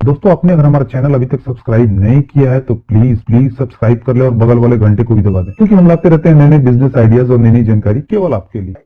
दोस्तों आपने अगर हमारा चैनल अभी तक सब्सक्राइब नहीं किया है तो प्लीज सब्सक्राइब कर ले और बगल वाले घंटे को भी दबा दें, क्योंकि हम लाते रहते हैं नए नए बिजनेस आइडियाज और नई नई जानकारी केवल आपके लिए।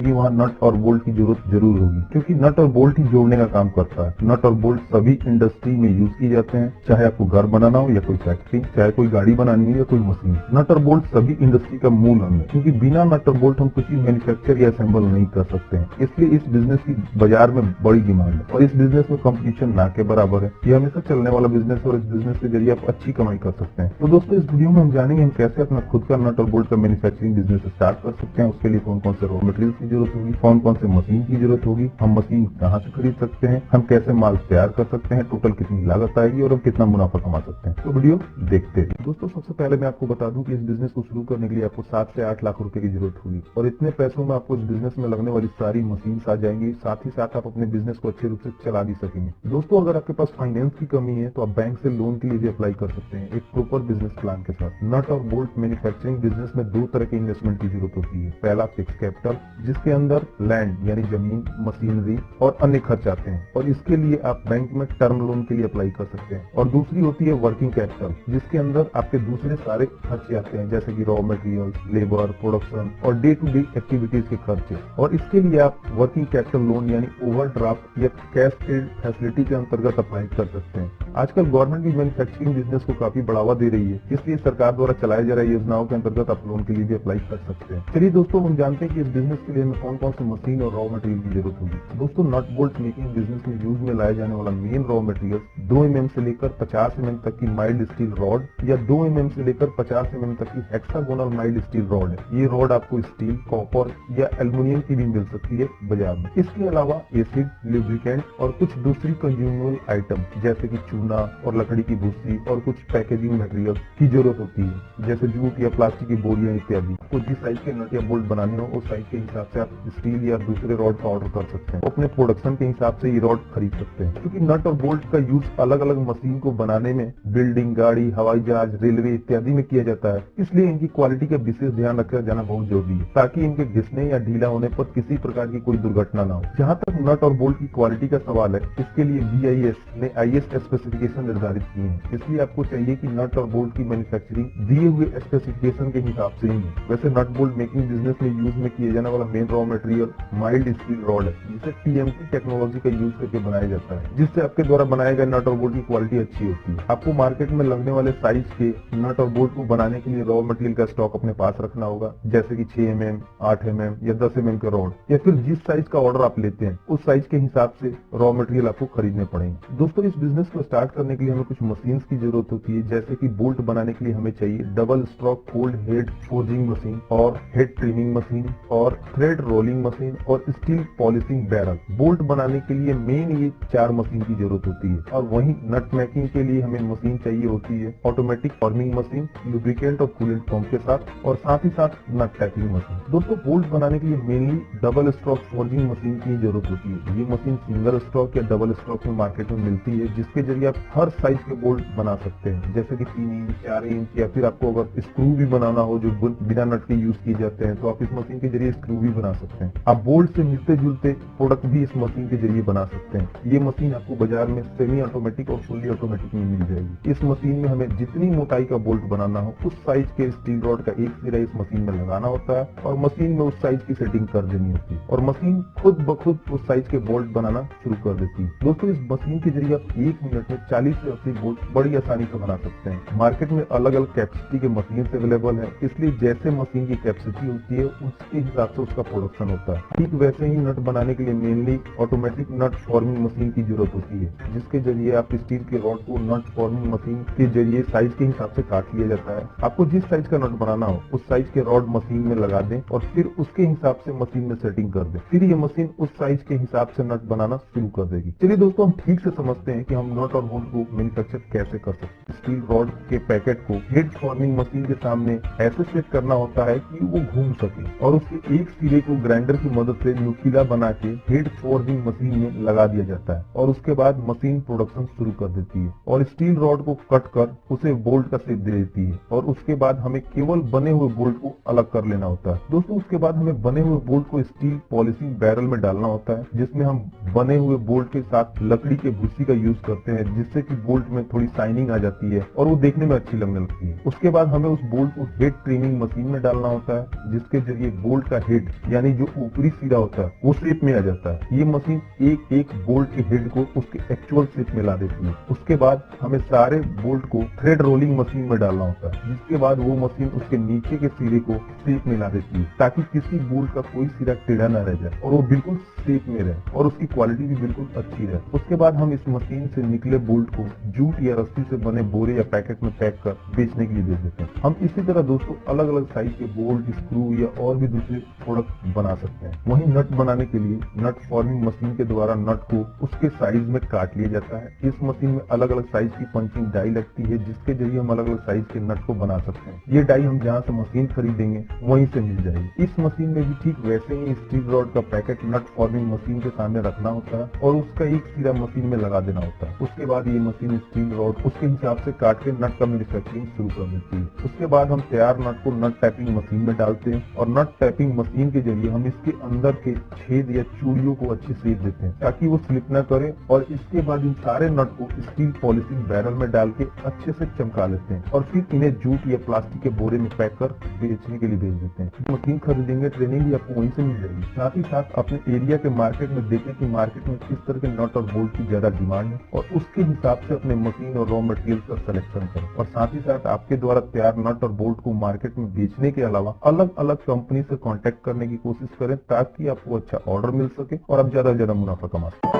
वहाँ नट और बोल्ट की जरूरत जरूर होगी, क्योंकि नट और बोल्ट ही जोड़ने का काम करता है। नट और बोल्ट सभी इंडस्ट्री में यूज किए जाते हैं, चाहे आपको घर बनाना हो या कोई फैक्ट्री, चाहे कोई गाड़ी बनानी हो या कोई मशीन। नट और बोल्ट सभी इंडस्ट्री का मूल अंग है, क्योंकि बिना नट और बोल्ट हम कुछ भी मैन्युफैक्चर या असेंबल नहीं कर सकते हैं। इसलिए इस बिजनेस की बाजार में बड़ी डिमांड है और इस बिजनेस में कंपटीशन ना के बराबर है। ये हमेशा चलने वाला बिजनेस है और इस बिजनेस के जरिए आप अच्छी कमाई कर सकते हैं। तो दोस्तों इस वीडियो में हम जानेंगे हम कैसे अपना खुद का नट और बोल्ट का मैन्युफैक्चरिंग बिजनेस स्टार्ट कर सकते हैं। उसके लिए कौन कौन से रॉ मटेरियल की जरूरत होगी, कौन कौन से मशीन की जरूरत होगी, हम मशीन कहाँ से खरीद सकते हैं, हम कैसे माल तैयार कर सकते हैं, टोटल कितनी लागत आएगी और हम कितना मुनाफा कमा सकते हैं। तो वीडियो देखते हैं। दोस्तों सबसे पहले मैं आपको बता दूं कि इस बिजनेस को शुरू करने के लिए आपको 7 से 8 लाख रुपए की जरूरत होगी और इतने पैसों में आपको इस बिजनेस में लगने वाली सारी मशीन आ जाएंगी। साथ ही साथ आप अपने बिजनेस को अच्छे रूप से चला भी सकेंगे। दोस्तों अगर आपके पास फाइनेंस की कमी है तो आप बैंक से लोन के लिए भी अप्लाई कर सकते हैं, एक प्रॉपर बिजनेस प्लान के साथ। नट और बोल्ट मैन्युफैक्चरिंग बिजनेस में 2 तरह के इन्वेस्टमेंट की जरूरत होती है। पहला फिक्स कैपिटल, जिसके अंदर लैंड यानी जमीन, मशीनरी और अन्य खर्च आते हैं और इसके लिए आप बैंक में टर्म लोन के लिए अप्लाई कर सकते हैं। और दूसरी होती है वर्किंग कैपिटल, जिसके अंदर आपके दूसरे सारे खर्चे आते हैं, जैसे कि रॉ मटेरियल, लेबर, प्रोडक्शन और डे टू डे एक्टिविटीज के खर्चे। और इसके लिए आप वर्किंग कैपिटल लोन यानी ओवरड्राफ्ट या कैश क्रेडिट फैसिलिटी के अंतर्गत अप्लाई कर सकते हैं। आजकल गवर्नमेंट भी मैन्युफैक्चरिंग बिजनेस को काफी बढ़ावा दे रही है, इसलिए सरकार द्वारा चलाई जा रही योजनाओं के अंतर्गत आप लोन के लिए भी अप्लाई कर सकते हैं। चलिए दोस्तों हम जानते हैं कि इस बिजनेस के लिए हमें कौन कौन सी मशीन और रॉ मटेरियल की जरूरत होगी। दोस्तों नट बोल्ट मेकिंग बिजनेस में यूज में लाया जाने वाला मेन रॉ मटेरियल 2 mm से लेकर 50 mm तक की माइल्ड स्टील रॉड या 2 mm से लेकर 50 mm तक की हेक्सागोनल माइल्ड स्टील रॉड है। ये रॉड आपको स्टील, कॉपर या एल्युमिनियम की भी मिल सकती है बाजार में। इसके अलावा एसिड, लुब्रिकेंट और कुछ दूसरी कंज्यूमेबल आइटम जैसे कि चूना और लकड़ी की भूसी और कुछ पैकेजिंग मटेरियल की जरूरत होती है, जैसे जूट या प्लास्टिक की बोरियां इत्यादि। तो जिस साइज के नट या बोल्ट बनाने हो उस साइज के हिसाब से आप स्टील या दूसरे रॉड का ऑर्डर कर सकते हैं। अपने प्रोडक्शन के हिसाब से ये रॉड खरीद सकते हैं, क्योंकि नट और बोल्ट का यूज अलग अलग मशीन को बनाने में बिल्डिंग, गाड़ी, हवाई जहाज, रेलवे इत्यादि में किया जाता है। इसलिए इनकी क्वालिटी का विशेष ध्यान रखा जाना बहुत जरूरी है, ताकि इनके घिसने या ढीला होने पर किसी प्रकार की कोई दुर्घटना ना हो। जहाँ तक नट और बोल्ट की क्वालिटी का सवाल है, इसके लिए BIS ने IS स्पेसिफिकेशन निर्धारित किए हैं। इसलिए आपको चाहिए कि नट और बोल्ट की मैन्युफैक्चरिंग दिए हुए स्पेसिफिकेशन के हिसाब से ही है। वैसे नट बोल्ट मेकिंग बिजनेस में यूज में किए जाने वाला main raw material mild steel rod है, जिसे TMT टेक्नोलॉजी का यूज करके बनाया जाता है, जिससे आपके द्वारा बनाए गए नट और बोल्ट की क्वालिटी अच्छी होती है। आपको मार्केट में लगने वाले साइज के नट और बोल्ट को बनाने के लिए रॉ मटेरियल का स्टॉक अपने पास रखना होगा, जैसे कि 6 mm, 8 mm या 10 mm के रॉड, या फिर जिस साइज का ऑर्डर आप लेते हैं उस साइज के हिसाब से रॉ मटेरियल आपको खरीदने पड़ेंगे। दोस्तों इस बिजनेस को स्टार्ट करने के लिए हमें कुछ मशीन्स की जरूरत होती है, जैसे कि बोल्ट बनाने के लिए हमें चाहिए double stroke cold head forging machine और हेड ट्रिमिंग मशीन और थ्रेड रोलिंग मशीन और स्टील पॉलिशिंग बैरल। बोल्ट बनाने के लिए मेन ये 4 मशीन की जरूरत होती है। और वहीं नट मेकिंग के लिए हमें मशीन चाहिए होती है ऑटोमेटिक फॉर्मिंग मशीन, लुब्रिकेंट और कूलेंट पंप के साथ, और साथ ही साथ नट टैपिंग मशीन। दोस्तों बोल्ट बनाने के लिए mainly double stroke forging machine की जरूरत होती है। ये मशीन सिंगल स्ट्रोक या डबल स्ट्रोक में मार्केट में मिलती है, जिसके जरिए आप हर साइज के बोल्ट बना सकते हैं, जैसे कि 3 इंच, 4 इंच, या फिर आपको अगर स्क्रू भी बनाना हो जो बिना नट के यूज किए जाते हैं तो आप इस मशीन के जरिए स्क्रू भी बना सकते हैं। आप बोल्ट से मिलते जुलते प्रोडक्ट भी इस मशीन के जरिए बना सकते हैं। ये मशीन आपको बाजार में सेमी ऑटोमेटिक और फुल्ली ऑटोमेटिक में मिल जाएगी। इस मशीन में हमें जितनी मोटाई का बोल्ट बनाना हो उस साइज के स्टील रॉड का एक सिरा इस मशीन में लगाना होता है और मशीन में उस साइज की सेटिंग कर देनी होती है और मशीन खुद ब खुद उस साइज के बोल्ट बनाना शुरू कर देती है। दोस्तों इस मशीन के जरिए आप 1 मिनट में 40 से 80 बोल्ट बड़ी आसानी से बना सकते हैं। मार्केट में अलग अलग कैपेसिटी के मशीन अवेलेबल है, इसलिए जैसे मशीन की कैपेसिटी होती है उसके हिसाब से उसका प्रोडक्शन होता है। ठीक वैसे ही नट बनाने के लिए मेनली ऑटोमेटिक नट फॉर्मिंग मशीन की जरूरत होती है, जिसके जरिए आप स्टील के रॉड को नट फॉर्मिंग मशीन के जरिए साइज के हिसाब से काट लिया जाता है। आपको जिस साइज का नट बनाना हो उस साइज के रॉड मशीन में लगा दें और फिर उसके हिसाब से मशीन में सेटिंग कर दें, फिर ये मशीन उस साइज के हिसाब से नट बनाना शुरू कर देगी। चलिए दोस्तों हम ठीक से समझते हैं कि हम नट और बोल्ट को मैन्युफैक्चर कैसे कर सकते हैं। स्टील रॉड के पैकेट को हेड फॉर्मिंग मशीन के सामने ऐसे सेट करना होता है कि वो घूम सके और उसके एक सिरे को ग्राइंडर की मदद से नुकीला बना के हेड फॉर्मिंग मशीन में लगा दिया जाता है और उसके बाद मशीन प्रोडक्शन शुरू कर देती है और स्टील रॉड को कट कर उसे बोल्ट का शेप दे देती है और उसके बाद हमें केवल बने हुए बोल्ट को अलग कर लेना होता है। दोस्तों उसके बाद हमें बने हुए बोल्ट को स्टील पॉलिशिंग बैरल में डालना होता है, जिसमें हम बने हुए बोल्ट के साथ लकड़ी के भूसी का यूज करते हैं, जिससे कि बोल्ट में थोड़ी शाइनिंग आ जाती है और वो देखने में अच्छी लगने लगती है। उसके बाद हमें उस बोल्ट को हेड ट्रिमिंग मशीन में डालना होता है, जिसके जरिए बोल्ट का हेड यानी जो ऊपरी सिरा होता है वो शेप में आ जाता है। ये मशीन एक एक बोल्ट के हेड को उसके एक्चुअल शेप में ला देती है। उसके बाद हमें सारे बोल्ट को थ्रेड रोलिंग मशीन में डालना होता है, जिसके बाद वो मशीन उसके नीचे के सिरे को शेप में ला देती है, ताकि किसी बोल्ट का कोई सिरा टेढ़ा न रह जाए और वो बिल्कुल शेप में रहे और उसकी क्वालिटी भी बिल्कुल अच्छी रहे। उसके बाद हम इस मशीन से निकले बोल्ट को जूट या रस्सी से बने बोरे या पैकेट में पैक कर बेचने के लिए भेज देते हैं। हम इसी तरह दोस्तों अलग अलग साइज के बोल्ट, स्क्रू या और भी दूसरे प्रोडक्ट बना सकते हैं। वहीं नट बनाने के लिए नट फॉर्मिंग मशीन के द्वारा नट को उसके साइज में काट लिया जाता है। इस मशीन में अलग अलग साइज की पंचिंग डाई लगती है, जिसके जरिए हम अलग अलग साइज के नट को बना सकते हैं। ये डाई हम जहाँ से मशीन खरीदेंगे वहीं से मिल जाएगी। इस मशीन में भी ठीक वैसे ही स्टील रॉड का पैकेट नट फॉर्मिंग मशीन के सामने रखना होता है और उसका एक सिरा मशीन में लगा देना होता है। उसके बाद ये मशीन स्टील रॉड उसके हिसाब से काट के नट का मैन्युफैक्चरिंग शुरू कर देती है। उसके बाद हम तैयार नट को नट टैपिंग मशीन में डालते हैं और नट टैपिंग मशीन के जरिए हम इसके अंदर के छेद या चूड़ियों को अच्छे शेप देते हैं, ताकि वो स्लिप न करे। और इसके बाद इन सारे नट को स्टील पॉलिशिंग बैरल में डाल के अच्छे से चमका लेते हैं और फिर इन्हें जूट या प्लास्टिक के बोरे में पैक कर बेचने के लिए भेज देते हैं। मशीन खरीदेंगे, ट्रेनिंग भी आपको वहीं से मिल जाएगी। साथ ही साथ अपने एरिया के मार्केट में देखें कि मार्केट में किस तरह के नट और बोल्ट की ज्यादा डिमांड है और उसके हिसाब से अपने मशीन और रॉ मटेरियल का सिलेक्शन करें। और साथ ही साथ आपके द्वारा तैयार नट और बोल्ट को मार्केट में बेचने के अलावा अलग अलग कंपनी से कांटेक्ट करने की कोशिश करें, ताकि आपको अच्छा ऑर्डर मिल सके और आप ज्यादा से ज्यादा मुनाफा कमा सकें।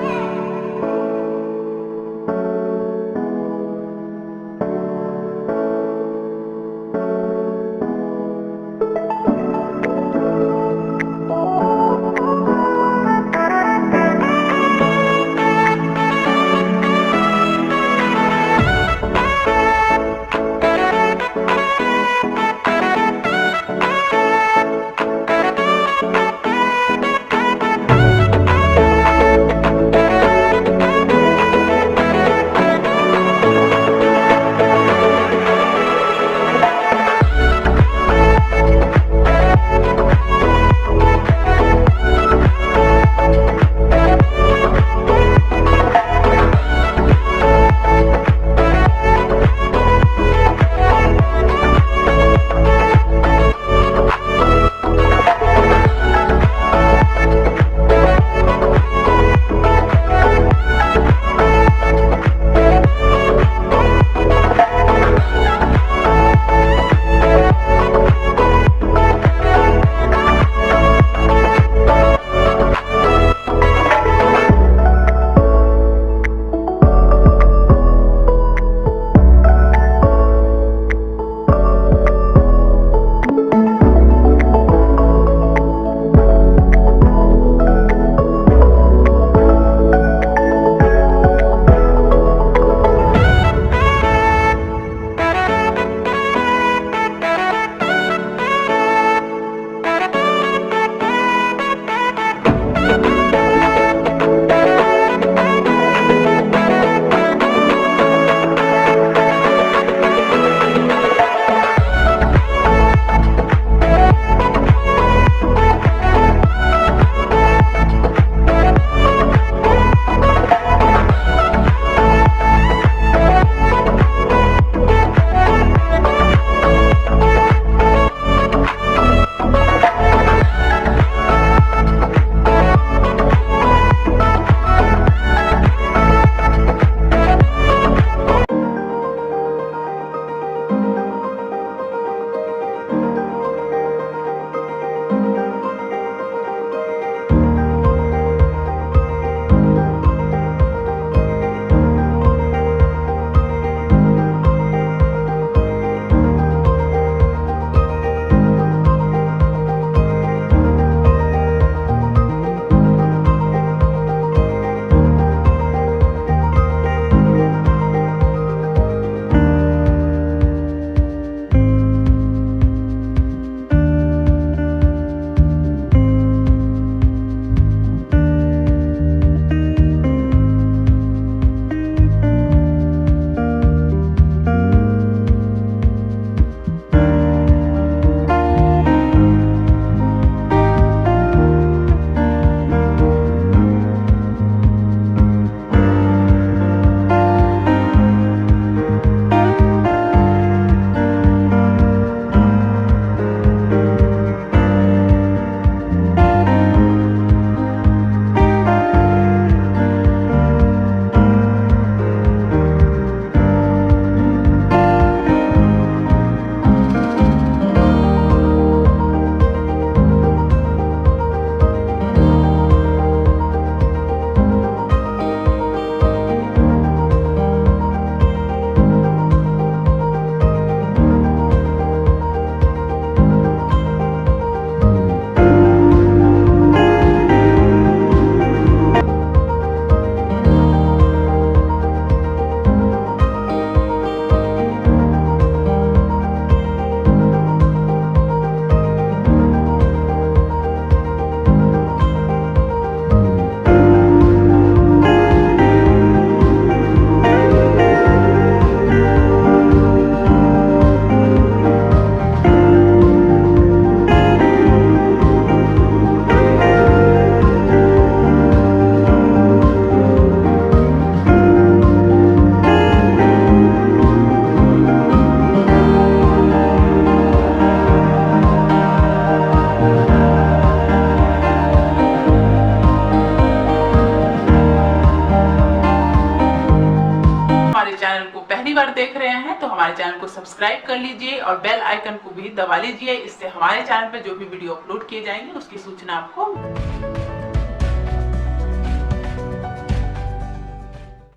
सब्सक्राइब कर लीजिए और बेल आइकन को भी दबा लीजिए। इससे हमारे चैनल पर जो भी वीडियो अपलोड किए जाएंगे उसकी सूचना आपको।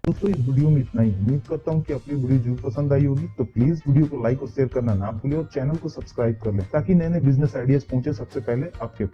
दोस्तों इस वीडियो में इतना ही। उम्मीद करता हूँ कि आपको वीडियो जरूर पसंद आई होगी। तो प्लीज वीडियो को लाइक और शेयर करना ना भूलें और चैनल को सब्सक्राइब कर लें ताकि नए नए बिजनेस आइडियाज पहुंचे सबसे पहले आपके